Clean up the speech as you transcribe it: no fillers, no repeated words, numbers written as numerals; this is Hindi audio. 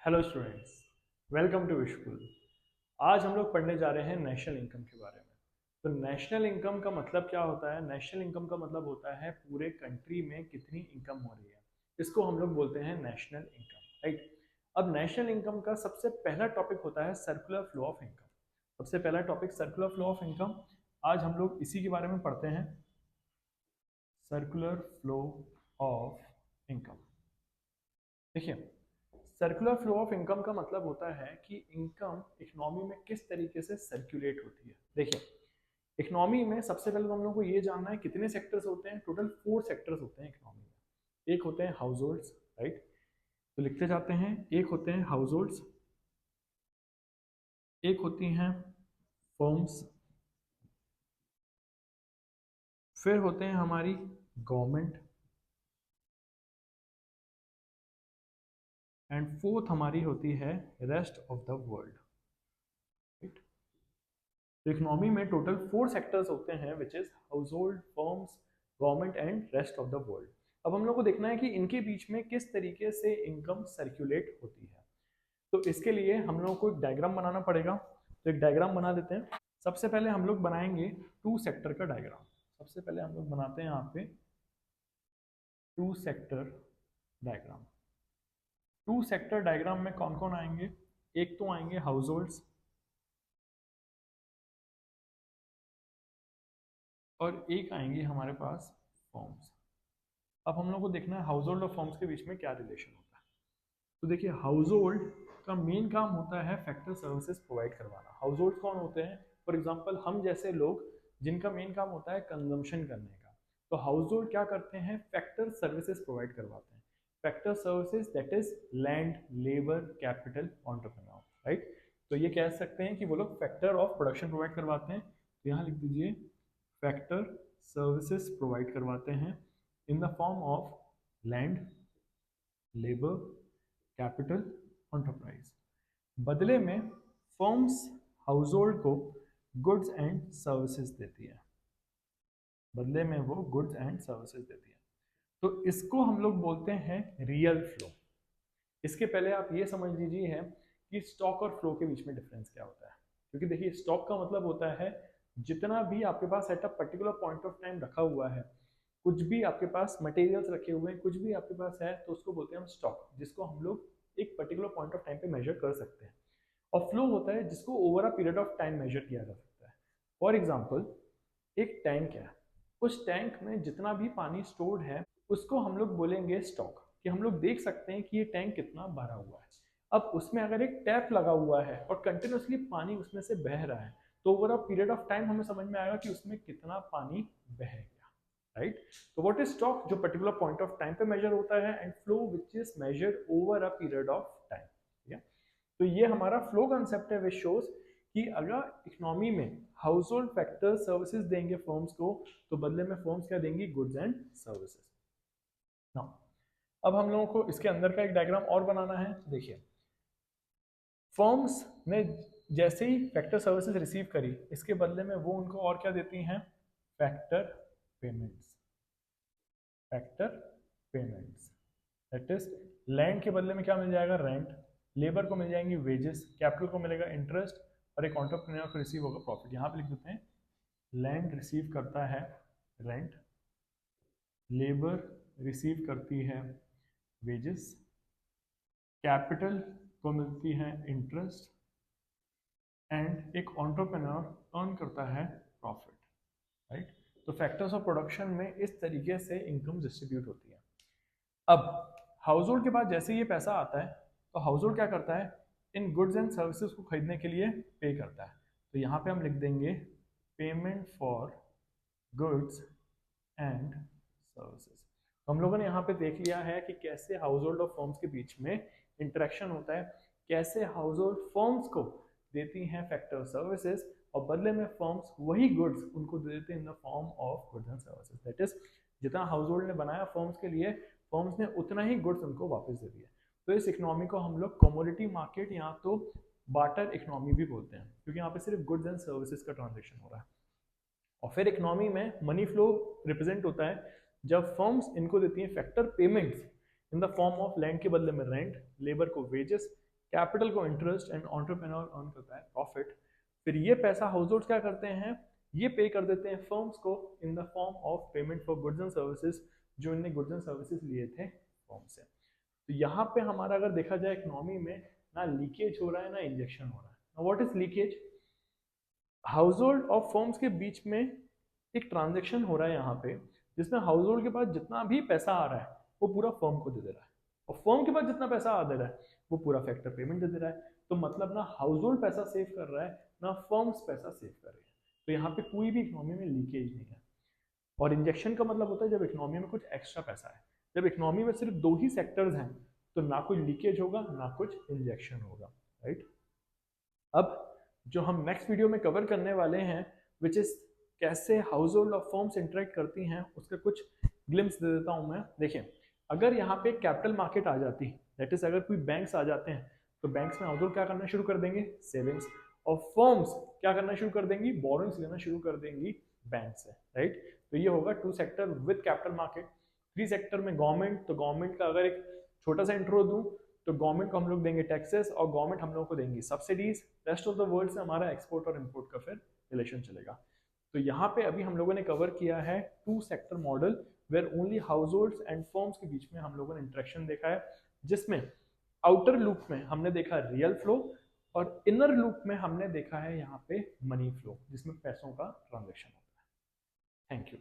Hello students, welcome to school. आज हम लोग पढ़ने जा रहे हैं नेशनल इनकम के बारे में। तो नेशनल इनकम का मतलब क्या होता है? नेशनल इनकम का मतलब होता है पूरे कंट्री में कितनी इनकम हो रही है, इसको हम लोग बोलते हैं नेशनल इनकम, राइट। अब नेशनल इनकम का सबसे पहला टॉपिक होता है सर्कुलर फ्लो ऑफ इनकम। सबसे पहला topic circular flow of income. आज हम लोग इसी के बारे में पढ़ते हैं, सर्कुलर फ्लो ऑफ इनकम। देखिए, सर्कुलर फ्लो ऑफ इनकम का मतलब होता है कि इनकम इकोनॉमी में किस तरीके से सर्कुलेट होती है। देखिए, इकोनॉमी में सबसे पहले तो हम लोग को ये जानना है कितने सेक्टर्स होते हैं। टोटल 4 सेक्टर्स होते हैं इकोनॉमी में। एक होते हैं हाउस होल्ड्स, राइट। तो लिखते जाते हैं, एक होते हैं हाउस होल्ड्स, एक होती हैं फर्म्स, फिर होते हैं हमारी गवर्नमेंट, एंड फोर्थ हमारी होती है rest of the world, right. तो इकोनॉमी में टोटल 4 सेक्टर्स होते हैं, which is house hold, firms, government and rest of the world. अब हम लोग को देखना है कि इनके बीच में किस तरीके से इनकम सर्कुलेट होती है। तो इसके लिए हम लोगों को एक डायग्राम बनाना पड़ेगा। तो एक डायग्राम बना देते हैं। सबसे पहले हम लोग बनाएंगे 2 सेक्टर का डायग्राम। सबसे पहले हम लोग बनाते हैं यहाँ पे 2 सेक्टर डायग्राम। 2 सेक्टर डायग्राम में कौन कौन आएंगे? एक तो आएंगे हाउस होल्ड्स और एक आएंगे हमारे पास फॉर्म्स। अब हम लोग को देखना है हाउस होल्ड और फॉर्म्स के बीच में क्या रिलेशन होता है। तो देखिए, हाउस होल्ड का मेन काम होता है फैक्टर सर्विसेज प्रोवाइड करवाना। हाउस होल्ड कौन होते हैं? फॉर एग्जांपल हम जैसे लोग जिनका मेन काम होता है कंजम्पशन करने का। तो हाउस होल्ड क्या करते हैं? फैक्टर सर्विसेज प्रोवाइड करवाते हैं। Factor services that is land, labour, capital, entrepreneur, right. तो ये कह सकते हैं कि वो लोग फैक्टर ऑफ प्रोडक्शन प्रोवाइड करवाते हैं। तो यहाँ लिख दीजिए, फैक्टर सर्विसेज प्रोवाइड करवाते हैं in the form of land, labour, capital, enterprise. बदले में फर्म्स हाउस होल्ड को गुड्स एंड सर्विसेज देती है। बदले में वो गुड्स एंड सर्विसेज देती है। तो इसको हम लोग बोलते हैं रियल फ्लो। इसके पहले आप ये समझ लीजिए है कि स्टॉक और फ्लो के बीच में डिफरेंस क्या होता है। क्योंकि देखिए, स्टॉक का मतलब होता है जितना भी आपके पास at a particular point of time रखा हुआ है, कुछ भी आपके पास मटेरियल्स रखे हुए हैं, कुछ भी आपके पास है, तो उसको बोलते हैं हम स्टॉक, जिसको हम लोग एक पर्टिकुलर पॉइंट ऑफ टाइम पे मेजर कर सकते हैं। और फ्लो होता है जिसको over a period of time measure किया जा सकता है। फॉर एग्जाम्पल, एक टैंक है, उस टैंक में जितना भी पानी स्टोर्ड है उसको हम लोग बोलेंगे स्टॉक, कि हम लोग देख सकते हैं कि ये टैंक कितना भरा हुआ है। अब उसमें अगर एक टैप लगा हुआ है और कंटिन्यूसली पानी उसमें से बह रहा है, तो over a period of time हमें समझ में आएगा कि उसमें कितना पानी बह गया, राइट। तो व्हाट इज स्टॉक? जो पर्टिकुलर पॉइंट ऑफ टाइम पे मेजर होता है, and flow which is measured over a period of time, ठीक है। तो ये हमारा फ्लो कंसेप्ट है, विच शोज कि अगर इकोनॉमी में हाउस होल्ड फैक्टर सर्विसेज देंगे फर्म्स को, तो बदले में फर्म्स क्या देंगी? Goods and services. नाउ, अब हम लोगों को इसके अंदर का एक डायग्राम और बनाना है। देखिए, फर्म्स ने जैसे ही फैक्टर सर्विसेज रिसीव करी, इसके बदले में वो उनको और क्या देती हैं? Factor payments. Factor payments that is, land के बदले में क्या मिल जाएगा? रेंट। लेबर को मिल जाएंगी वेजेस, कैपिटल को मिलेगा इंटरेस्ट, और एक एंटरप्रेन्योर को रिसीव होगा प्रॉफिट। यहाँ पे लिख देते हैं, लैंड रिसीव करता है रेंट, लेबर रिसीव करती है वेजेस, कैपिटल को मिलती है इंटरेस्ट, एंड एक एंटरप्रेन्योर अर्न करता है प्रॉफिट, राइट। तो फैक्टर्स ऑफ प्रोडक्शन में इस तरीके से इनकम डिस्ट्रीब्यूट होती है। अब हाउस होल्ड के पास जैसे ये पैसा आता है, तो हाउस होल्ड क्या करता है? इन गुड्स एंड सर्विसेज को खरीदने के लिए पे करता है। तो यहाँ पे हम लिख देंगे payment for goods and services. तो हम लोगों ने यहाँ पे देख लिया है कि कैसे हाउस होल्ड और फर्म्स के बीच में इंटरेक्शन होता है, कैसे हाउस होल्ड फर्म्स को देती हैं फैक्टर सर्विसेज, और बदले में फर्म्स वही गुड्स उनको देते हैं in the form of goods and services. That is, जितना हाउस होल्ड ने बनाया फर्म्स के लिए, फर्म्स ने उतना ही गुड्स उनको वापस दे दिया। तो इस इकोनॉमी को हम लोग कमोडिटी मार्केट या तो बार्टर इकोनॉमी भी बोलते हैं, क्योंकि यहाँ पे सिर्फ गुड्स एंड सर्विसेज का ट्रांजेक्शन हो रहा है। और फिर इकोनॉमी में मनी फ्लो रिप्रेजेंट होता है जब फर्म्स इनको देती हैं factor payments in the form of land के बदले में रेंट, लेबर को वेजेस, कैपिटल को इंटरेस्ट एंड एंटरप्रेन्योर अर्न करता है प्रॉफिट। फिर ये पैसा हाउस होल्ड क्या करते हैं, ये पे कर देते हैं फर्म्स को in the form of payment for goods and services, जो इनने गुड्स एंड सर्विसेज लिए थे फर्म से। तो यहाँ पे हमारा अगर देखा जाए इकोनॉमी में ना लीकेज हो रहा है ना इंजेक्शन हो रहा है। What is leakage? House hold और फर्म्स के बीच में एक ट्रांजेक्शन हो रहा है यहाँ पे, जिसमें हाउस होल्ड के पास जितना भी पैसा आ रहा है वो पूरा फर्म को दे दे रहा है, और फर्म के पास जितना पैसा आ दे रहा है वो पूरा फैक्टर पेमेंट दे दे रहा है। तो मतलब ना हाउस होल्ड पैसा सेव कर रहा है ना फर्म्स पैसा सेव कर रही है। तो यहाँ पे कोई भी इकोनॉमी में लीकेज नहीं है। और इंजेक्शन का मतलब होता है जब इकोनॉमी में कुछ एक्स्ट्रा पैसा है। जब इकोनॉमी में सिर्फ दो ही सेक्टर्स हैं तो ना कोई लीकेज होगा ना कुछ इंजेक्शन होगा, राइट। अब जो हम नेक्स्ट वीडियो में कवर करने वाले हैं विच इज कैसे हाउस होल्ड और फर्म्स इंटरेक्ट करती हैं, उसका कुछ ग्लिम्स दे देता हूं मैं। देखिए, अगर यहाँ पे कैपिटल मार्केट आ जाती, दैट इज अगर कोई बैंक्स आ जाते हैं, तो बैंक्स में हाउस होल्ड क्या करना शुरू कर देंगे, सेविंग्स, और फर्म्स क्या करना शुरू कर देंगी, बोरोइंग्स लेना शुरू कर देंगी बैंक से, राइट। तो ये होगा two sector with capital market. Three sector में गवर्नमेंट, तो गवर्नमेंट का अगर एक छोटा सा इंट्रो दूं तो गवर्नमेंट को हम लोग देंगे टैक्सेस और गवर्नमेंट हम लोग को देंगी subsidies. Rest of the world से हमारा एक्सपोर्ट और इंपोर्ट का फिर रिलेशन चलेगा। तो यहाँ पे अभी हम लोगों ने कवर किया है two sector model where only households and firms के बीच में हम लोगों ने इंटरेक्शन देखा है, जिसमें आउटर लूप में हमने देखा रियल फ्लो और इनर लूप में हमने देखा है यहाँ पे मनी फ्लो, जिसमें पैसों का ट्रांजेक्शन होता है। Thank you.